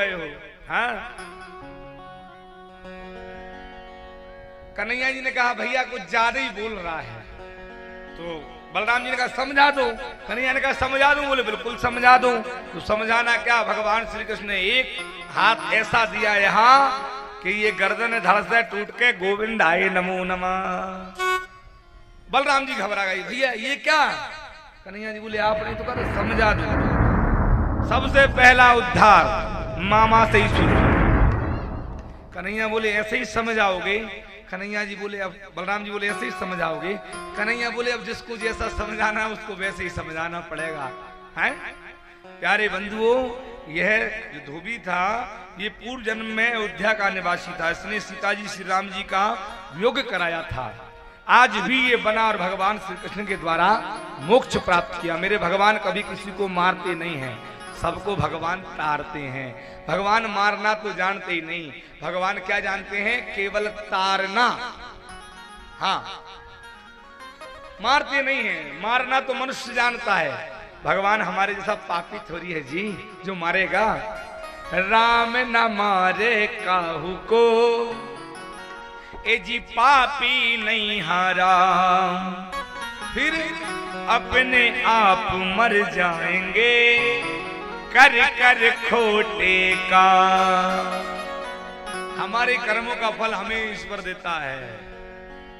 गए हो। हाँ, कन्हैया जी ने कहा भैया कुछ ज्यादा ही बोल रहा है। तो बलराम जी ने कहा समझा दो। कन्हैया ने कहा समझा दूं। बोले बिल्कुल समझा दूं। तो समझाना क्या, भगवान श्री कृष्ण ने एक हाथ ऐसा दिया यहाँ कि ये गर्दन धड़ से टूट के गोविंद आए नमो नमः। बलराम जी घबरा गए, भैया ये क्या। कन्हैया जी बोले आपने तो कहा समझा दो। सबसे पहला उद्धार मामा से ही शुरू। कन्हैया बोले ऐसे ही समझाओगे। कन्हैया जी बोले अब, बलराम जी बोले ऐसे ही समझाओगे। कन्हैया बोले अब जिसको जैसा समझाना है उसको वैसे ही समझाना पड़ेगा। हैं प्यारे बंधुओं, यह जो धोबी था ये पूर्व जन्म में अयोध्या का निवासी था। इसने सीता जी श्री राम जी का वियोग कराया था। आज भी ये बना और भगवान श्री कृष्ण के द्वारा मोक्ष प्राप्त किया। मेरे भगवान कभी किसी को मारते नहीं हैं, सबको भगवान तारते हैं। भगवान मारना तो जानते ही नहीं, भगवान क्या जानते हैं, केवल तारना। हाँ, मारते नहीं हैं, मारना तो मनुष्य जानता है। भगवान हमारे जैसा पापी थोड़ी है जी जो मारेगा। राम न मारे काहू को, ए जी पापी नहीं हारा, फिर अपने आप मर जाएंगे कर कर खोटे का। हमारे कर्मों का फल हमें ईश्वर देता है।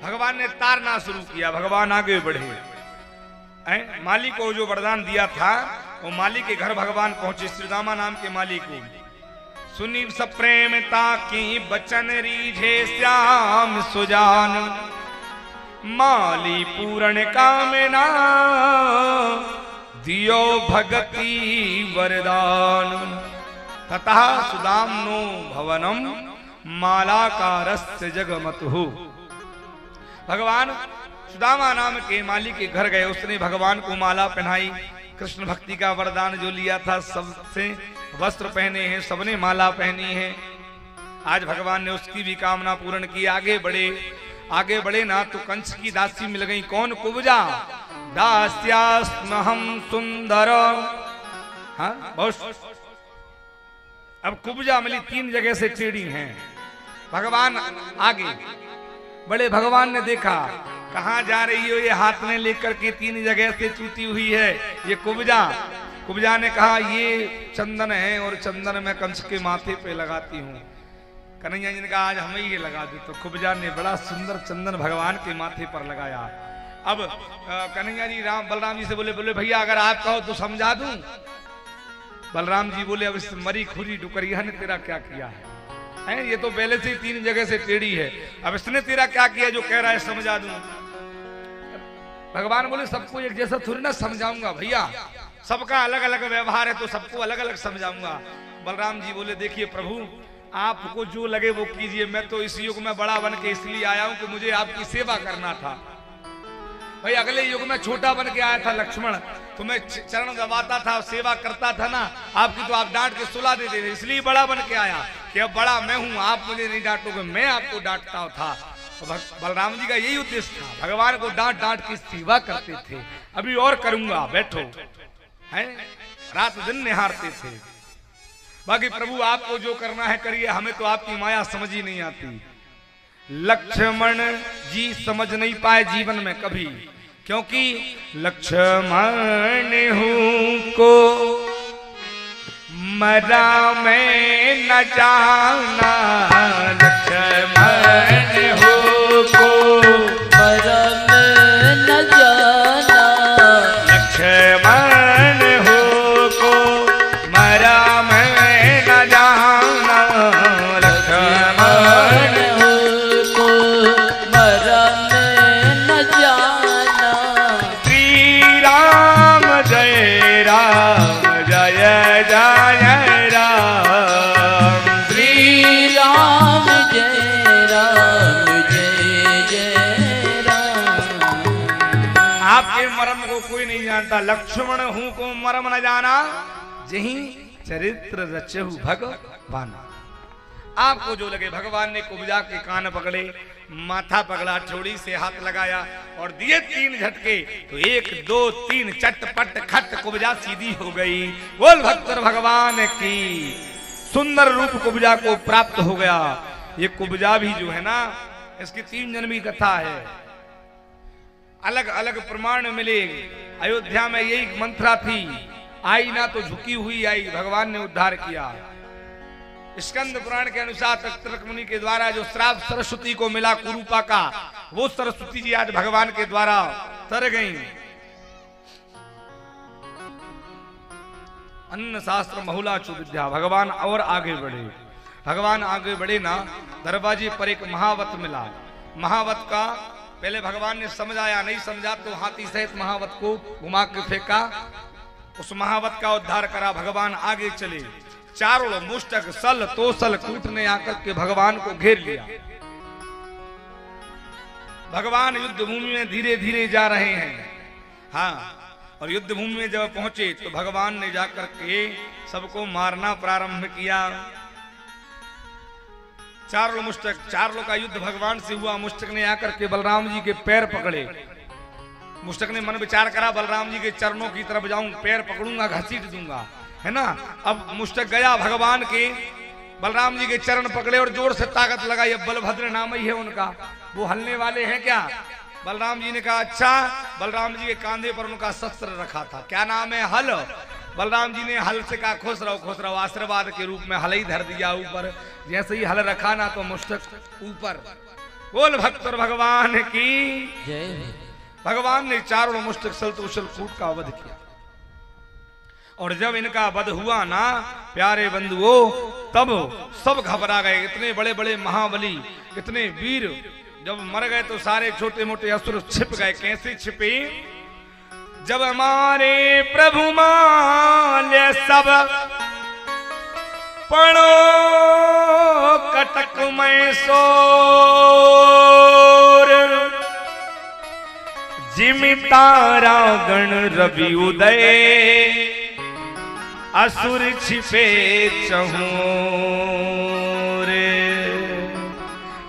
भगवान ने तारना शुरू किया, भगवान आगे बढ़े। माली को जो वरदान दिया था वो माली के घर भगवान पहुंचे, श्रीदामा नाम के माली को। सुनी सप्रेमता की बचन रीझे श्याम सुजान, माली पूर्ण कामना दियो भगति वरदान। ततः सुदाम्नो भवनम मालाकारस्य जगमतु। भगवान सुदामा नाम के माली के घर गए, उसने भगवान को माला पहनाई। कृष्ण भक्ति का वरदान जो लिया था, सबसे वस्त्र पहने हैं, सबने माला पहनी है। आज भगवान ने उसकी भी कामना पूर्ण की। आगे बढ़े ना तो कंस की दासी मिल गई। कौन, कुब्जा। दास्यास्महं सुंदर। हाँ, बहुत। अब कुब्जा मिली, 3 जगह से टेढ़ी हैं। भगवान आगे बड़े, भगवान ने देखा कहाँ जा रही हो, ये हाथ में लेकर के 3 जगह से चूती हुई है ये कुब्जा। कुब्जा ने कहा ये चंदन है और चंदन मैं कंस के माथे पे लगाती हूँ। कन्हैया जी ने कहा आज हमें ये लगा दे। तो कुब्जा ने बड़ा सुंदर चंदन भगवान के माथे पर लगाया। अब कन्हैया जी बलराम जी से बोले भैया अगर आप कहो तो समझा दूं। बलराम जी बोले अब इस मरी खुरी डुकरिया ने तेरा क्या किया है? ये तो पहले से 3 जगह से टेढ़ी है, अब इसने तेरा क्या किया जो कह रहा है समझा दूं। भगवान बोले सबको एक जैसा थोड़ी ना समझाऊंगा भैया, सबका अलग अलग व्यवहार है तो सबको अलग अलग समझाऊंगा। बलराम जी बोले देखिए प्रभु आपको जो लगे वो कीजिए, मैं तो इस युग में बड़ा बन के इसलिए आया हूं कि मुझे आपकी सेवा करना था। भाई अगले युग में छोटा बन के आया था लक्ष्मण, तो मैं चरण दबाता था, सेवा करता था ना आपकी, तो आप डांट के सुला देते थे, इसलिए बड़ा बन के आया कि अब बड़ा मैं हूं, आप मुझे नहीं डांटोगे, मैं आपको डांटता था। तो बलराम जी का यही उद्देश्य था, भगवान को डांट डांट की सेवा करते थे। अभी और करूंगा बैठो, है रात दिन निहारते थे। बाकी प्रभु आपको जो करना है करिए, हमें तो आपकी माया समझ ही नहीं आती। लक्ष्मण जी समझ नहीं पाए जीवन में कभी, क्योंकि लक्ष्मण हूं को मरा मैं न जाना, लक्ष्मण हूं को मरा मैं न जाना, लक्ष्मण हूं को मरा मैं न जाना, लक्ष्मण हूं को मरा मैं न जाना। श्री राम जय राम जय जय राम, श्री राम जय राम जय जय राम। आपके मरम को कोई नहीं जानता, लक्ष्मण हूं को मरम न जाना, जही चरित्र रचहु भगवान। आपको जो लगे, भगवान ने कुब्जा के कान पकड़े, माथा पकड़ा, ठोड़ी से हाथ लगाया और दिए 3 झटके, तो 1 2 3 चटपट खट कुब्जा सीधी हो गई। बोल भक्त भगवान की। सुंदर रूप कुब्जा को प्राप्त हो गया। ये कुब्जा भी जो है ना, इसकी 3 जन्म की कथा है, अलग अलग प्रमाण मिले। अयोध्या में यही मंत्रा थी, आई ना तो झुकी हुई आई, भगवान ने उद्धार किया। स्कंद पुराण के अनुसार तक्षक मुनि के द्वारा जो श्राप सरस्वती को मिला कुरूपा का, वो सरस्वती जी आज भगवान के द्वारा तर गई। अन्न शास्त्र बहुलाचु विद्या, भगवान और आगे बढ़े। भगवान आगे बढ़े ना, दरवाजे पर एक महावत मिला। महावत का पहले भगवान ने समझाया, नहीं समझा तो हाथी सहित महावत को घुमा के फेंका। उस महावत का उद्धार करा। भगवान आगे चले, चारों मुष्टक सल तोसल कूट ने आकर के भगवान को घेर लिया। भगवान युद्ध भूमि में धीरे धीरे जा रहे हैं। हाँ, और युद्ध भूमि में जब पहुंचे तो भगवान ने जाकर के सबको मारना प्रारंभ किया। चारों का युद्ध भगवान से हुआ। मुष्टक ने आकर के बलराम जी के पैर पकड़े। मुष्टक ने मन विचार करा, बलराम जी के चरणों की तरफ जाऊं, पैर पकड़ूंगा, घसीट दूंगा, है ना। अब मुष्टक गया भगवान के, बलराम जी के चरण पकड़े और जोर से ताकत लगाई। अब बलभद्र नाम ही है उनका, वो हलने वाले हैं क्या? बलराम जी ने कहा अच्छा। बलराम जी के कांधे पर उनका शस्त्र रखा था, क्या नाम है? हल। बलराम जी ने हल से कहा खुश रहो, आशीर्वाद के रूप में हल ही धर दिया ऊपर। जैसे ही हल रखा ना तो मुष्टक ऊपर। बोल भक्त भगवान की जय। भगवान ने चारों मुष्टक सल तोसल कूट का वध किया। और जब इनका वध हुआ ना प्यारे बंधुओं, तब सब घबरा गए। इतने बड़े बड़े महाबली, इतने वीर जब मर गए तो सारे छोटे मोटे असुर छिप गए। कैसे छिपे? जब हमारे प्रभु माल्य सब पड़ो कटक में सोर, जिमि तारा गण रवि उदय, असुर छिपे चहुर।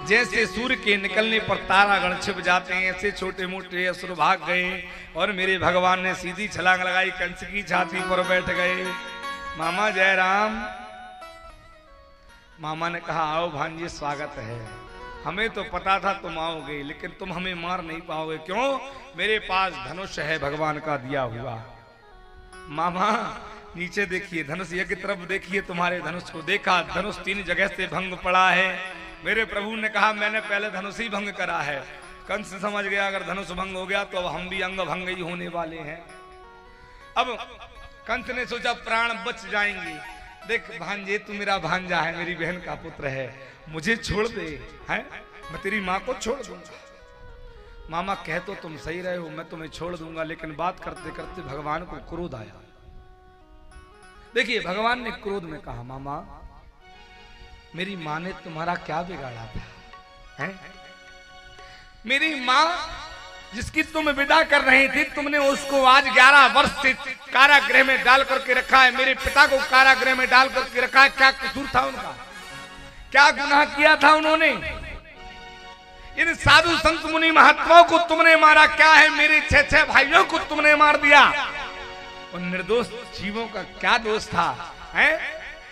जैसे सूर्य के निकलने पर तारागण छिप जाते हैं, ऐसे छोटे मोटे असुर भाग गए। और मेरे भगवान ने सीधी छलांग लगाई, कंस की छाती पर बैठ गए। मामा जयराम। मामा ने कहा आओ भांजे, स्वागत है। हमें तो पता था तुम आओगे, लेकिन तुम हमें मार नहीं पाओगे। क्यों? मेरे पास धनुष है भगवान का दिया हुआ। मामा नीचे देखिए, धनुष की तरफ देखिए। तुम्हारे धनुष को देखा, धनुष 3 जगह से भंग पड़ा है। मेरे प्रभु ने कहा मैंने पहले धनुष ही भंग करा है। कंस समझ गया अगर धनुष भंग हो गया तो अब हम भी अंग भंग ही होने वाले हैं। अब कंस ने सोचा प्राण बच जाएंगे। देख भांजे, तू मेरा भांजा है, मेरी बहन का पुत्र है, मुझे छोड़ दे, है मैं तेरी माँ को छोड़ दूंगा। मामा कह तो तुम सही रहे हो, मैं तुम्हें छोड़ दूंगा। लेकिन बात करते करते भगवान को क्रोध आया। देखिए भगवान ने क्रोध में कहा मामा, मेरी माँ ने तुम्हारा क्या बिगाड़ा था? हैं? मेरी माँ जिसकी तुम विदा कर रही थी, तुमने उसको आज 11 वर्ष से कारागृह में डाल करके रखा है। मेरे पिता को कारागृह में डाल करके रखा है। क्या कसूर था उनका? क्या गुनाह किया था उन्होंने? इन साधु संत मुनि महात्माओं को तुमने मारा। क्या है? मेरे 6 भाइयों को तुमने मार दिया। उन निर्दोष जीवों का क्या दोष था? हैं?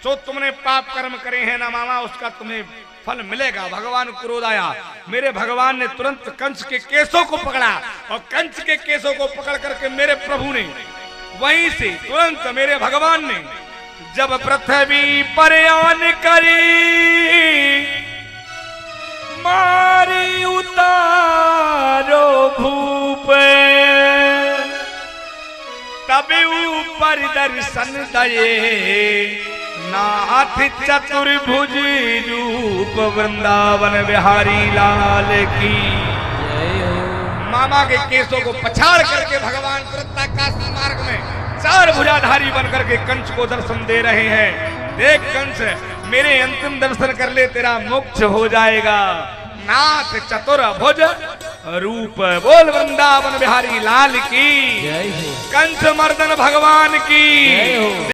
जो तुमने पाप कर्म करे हैं ना मामा, उसका तुम्हें फल मिलेगा। भगवान को क्रोध आया। मेरे भगवान ने तुरंत कंस के केसों को पकड़ा और कंस के केसों को पकड़ करके मेरे प्रभु ने वहीं से तुरंत मेरे भगवान ने जब पृथ्वी पर आन करी, मारी उतारो भूप, तब ऊपर दर्शन दये, नाथ चतुर्भुज रूप वृंदावन बिहारी लाल की। मामा के केसों को पछाड़ करके भगवान तुरंत आकाश मार्ग में 4 भुजाधारी बनकर के कंस को दर्शन दे रहे हैं। देख कंस, मेरे अंतिम दर्शन कर ले, तेरा मोक्ष हो जाएगा। नाथ चतुर्भुज रूप, बोल वृंदावन बिहारी लाल की। कंस मर्दन भगवान की।